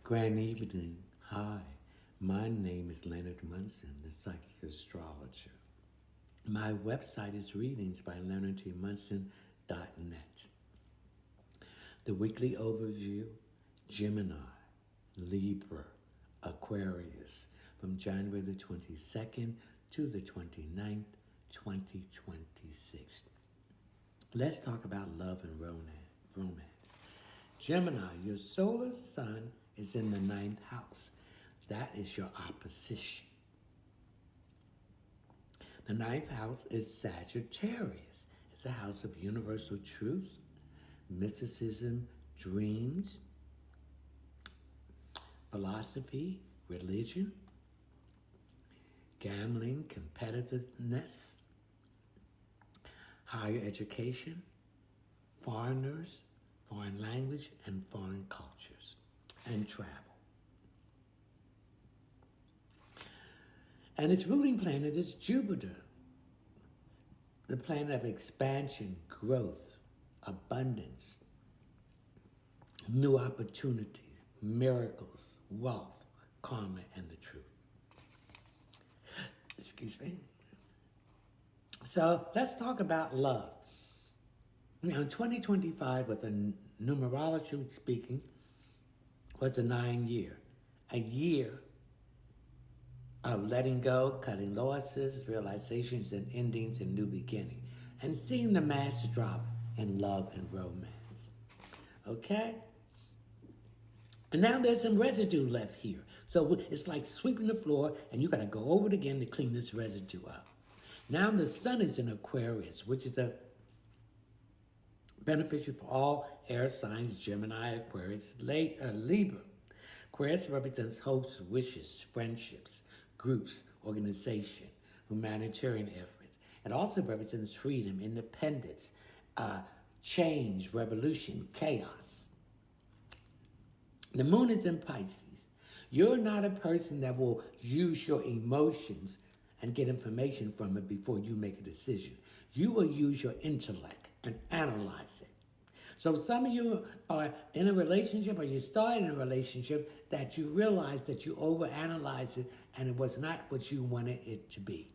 Grand evening. Hi, my name is Leonard Munson, the psychic astrologer. My website is readings by leonardtmunson.net. The weekly overview: Gemini, Libra, Aquarius, from January the 22nd to the 29th, 2026. Let's talk about love and romance. Gemini, your solar sun is in the ninth house. That is your opposition. The ninth house is Sagittarius. It's a house of universal truth, mysticism, dreams, philosophy, religion, gambling, competitiveness, higher education, foreigners, foreign language, and foreign cultures, and travel. And its ruling planet is Jupiter, the planet of expansion, growth, abundance, new opportunities, miracles, wealth, karma, and the truth. Excuse me. So let's talk about love. Now, 2025, with a numerology speaking, was a 9-year, a year of letting go, cutting losses, realizations and endings and new beginning, and seeing the mass drop in love and romance. Okay? And now there's some residue left here. So it's like sweeping the floor, and you got to go over it again to clean this residue up. Now the sun is in Aquarius, which is the beneficial for all air signs: Gemini, Aquarius, Libra. Aquarius represents hopes, wishes, friendships, groups, organization, humanitarian efforts. It also represents freedom, independence, change, revolution, chaos. The moon is in Pisces. You're not a person that will use your emotions and get information from it before you make a decision. You will use your intellect and analyze it. So some of you are in a relationship, or you started in a relationship that you realize that you overanalyze it and it was not what you wanted it to be.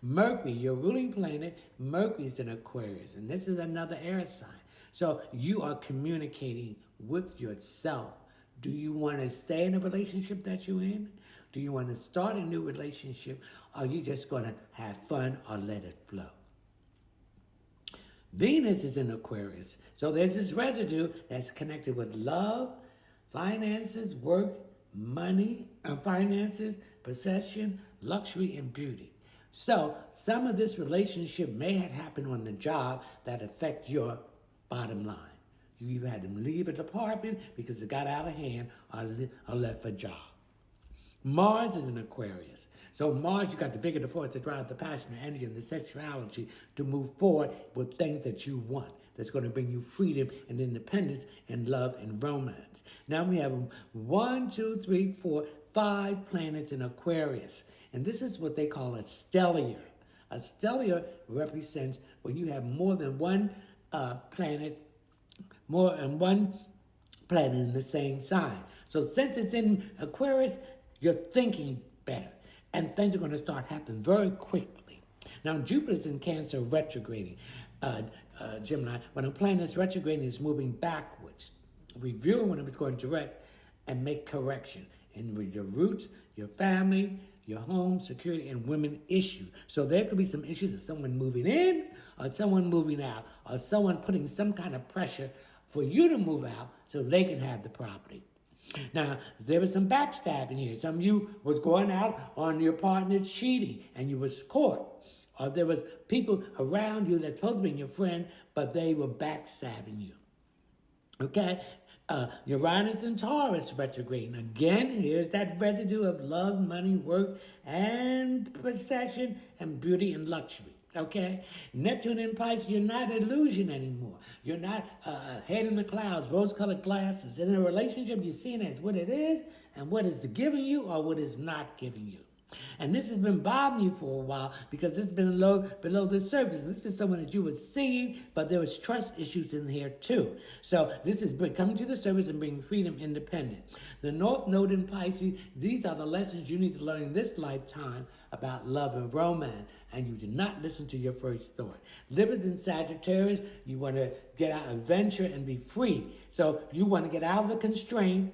Mercury, your ruling planet, Mercury is in Aquarius, and this is another air sign. So you are communicating with yourself. Do you want to stay in a relationship that you're in? Do you want to start a new relationship? Or are you just going to have fun or let it flow? Venus is in Aquarius. So there's this residue that's connected with love, finances, work, money, finances, possession, luxury, and beauty. So some of this relationship may have happened on the job that affect your bottom line. You either had to leave a department because it got out of hand, or left a job. Mars is in Aquarius. So Mars, you got the vigor, the force to drive the passion, the energy, and the sexuality to move forward with things that you want. That's going to bring you freedom and independence and love and romance. Now we have 5 planets in Aquarius. And this is what they call a stellium. A stellium represents when you have more than one planet in the same sign. So since it's in Aquarius, you're thinking better, and things are going to start happening very quickly. Now, Jupiter's in Cancer retrograding. Gemini, when a planet is retrograding, it's moving backwards. Reviewing when it's going direct and make correction. And with your roots, your family, your home, security, and women issue. So there could be some issues of someone moving in, or someone moving out, or someone putting some kind of pressure for you to move out so they can have the property. Now, there was some backstabbing here. Some of you was going out on your partner cheating and you was caught. Or there was people around you that supposed to be your friend, but they were backstabbing you. Okay? Uranus and Taurus retrograding. Again, here's that residue of love, money, work, and possession, and beauty and luxury. Okay? Neptune and Pisces, you're not illusion anymore. You're not head in the clouds, rose-colored glasses. In a relationship, you're seeing it as what it is and what is giving you or what is not giving you. And this has been bothering you for a while because it's been below the surface. This is someone that you were seeing, but there was trust issues in here too. So this is coming to the surface and bringing freedom, independence. The North Node in Pisces, these are the lessons you need to learn in this lifetime about love and romance. And you did not listen to your first thought. Libras and Sagittarius, you want to get out, adventure, and be free. So you want to get out of the constraint,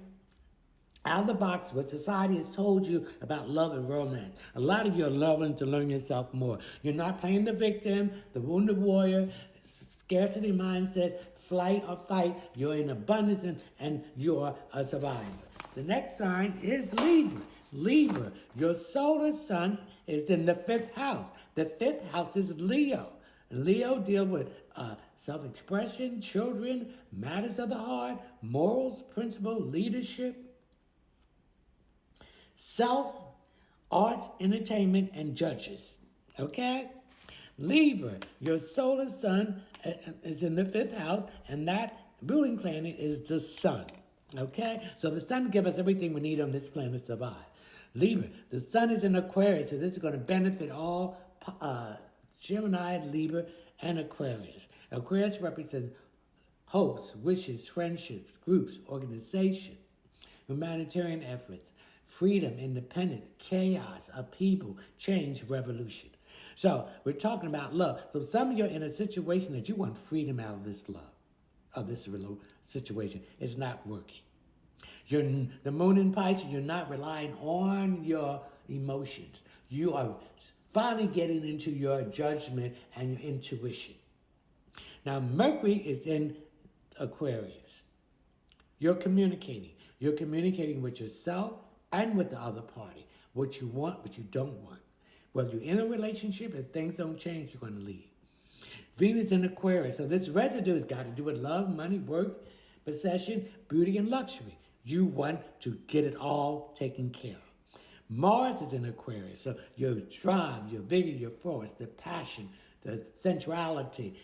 out of the box, what society has told you about love and romance. A lot of you are loving to learn yourself more. You're not playing the victim, the wounded warrior, scarcity mindset, flight or fight. You're in abundance and you're a survivor. The next sign is Libra. Libra, your solar sun is in the 5th house. The 5th house is Leo. Leo deals with self-expression, children, matters of the heart, morals, principle, leadership, self, arts, entertainment, and judges. Okay? Libra, your solar sun is in the 5th house, and that ruling planet is the sun. Okay? So the sun gives us everything we need on this planet to survive. Libra, the sun is in Aquarius, so this is going to benefit all Gemini, Libra, and Aquarius. Aquarius represents hopes, wishes, friendships, groups, organization, humanitarian efforts, freedom, independence, chaos, upheaval, change, revolution. So we're talking about love. So some of you are in a situation that you want freedom out of this love, of this situation. It's not working. You're the moon in Pisces, you're not relying on your emotions. You are finally getting into your judgment and your intuition. Now Mercury is in Aquarius. You're communicating. You're communicating with yourself and with the other party. What you want, what you don't want. Whether you're in a relationship, if things don't change, you're going to leave. Venus in Aquarius. So this residue has got to do with love, money, work, possession, beauty, and luxury. You want to get it all taken care of. Mars is in Aquarius. So your drive, your vigor, your force, the passion, the sensuality,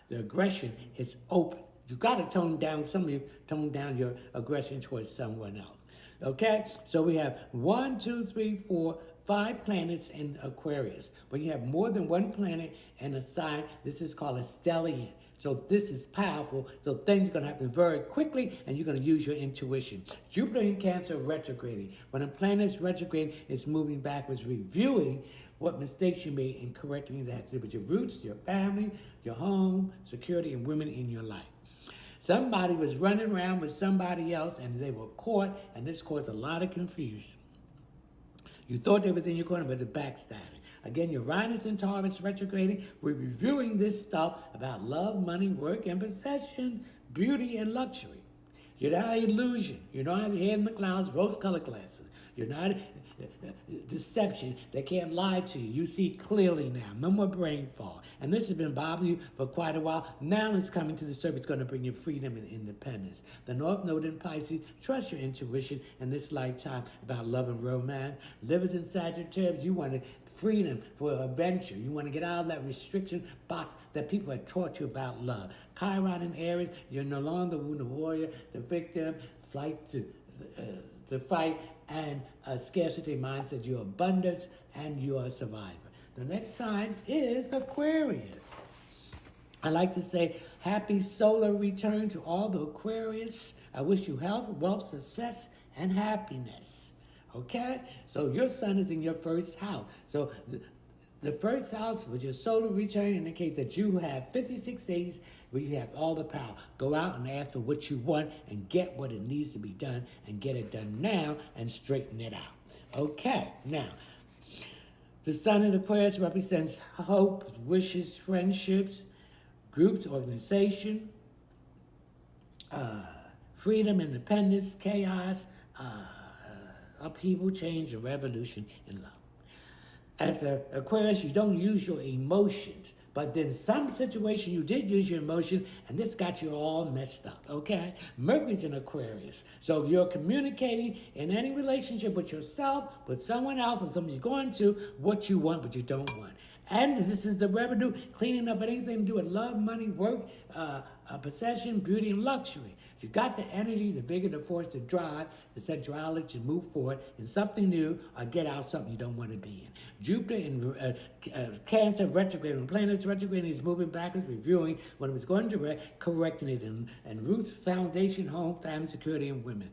the aggression is open. You got to tone down your aggression towards someone else. Okay? So we have 1, 2, 3, 4, 5 planets in Aquarius. When you have more than one planet in a sign, this is called a stellium. So this is powerful. So things are going to happen very quickly, and you're going to use your intuition. Jupiter in Cancer retrograding. When a planet is retrograding, it's moving backwards, reviewing what mistakes you made and correcting that with your roots, your family, your home, security, and women in your life. Somebody was running around with somebody else, and they were caught, and this caused a lot of confusion. You thought they was in your corner, but it's backstabbing. Again, Uranus and Taurus retrograding. We're reviewing this stuff about love, money, work, and possession, beauty, and luxury. You're not an illusion. You're not head in the clouds, rose-colored glasses. You're not deception. They can't lie to you. You see clearly now. No more brain fog. And this has been bothering you for quite a while. Now it's coming to the surface. It's going to bring you freedom and independence. The North Node in Pisces, trust your intuition in this lifetime about love and romance. Libra and Sagittarius, you want freedom for adventure. You want to get out of that restriction box that people have taught you about love. Chiron in Aries, you're no longer the wounded warrior, the victim, flight to fight, and a scarcity mindset. You're abundance and you're a survivor. The next sign is Aquarius. I like to say happy solar return to all the Aquarius. I wish you health, wealth, success, and happiness. Okay? So your sun is in your first house. So the first house with your solar return indicates that you have 56 days where you have all the power. Go out and ask for what you want and get what it needs to be done and get it done now and straighten it out. Okay, now, the sun in Aquarius represents hope, wishes, friendships, groups, organization, freedom, independence, chaos, upheaval, change, and revolution in love. As an Aquarius, you don't use your emotions, but then some situation you did use your emotion, and this got you all messed up, okay? Mercury's in Aquarius, so you're communicating in any relationship with yourself, with someone else, or someone you're going to, what you want, what you don't want. And this is the revenue, cleaning up anything to do with love, money, work, possession, beauty, and luxury. You got the energy, the vigor, the force, the drive, the sensuality to move forward in something new or get out something you don't want to be in. Jupiter in Cancer retrograde, when planets retrograde, he's moving backwards, reviewing when it was going direct, correcting it, and Ruth's foundation, home, family, security, and women.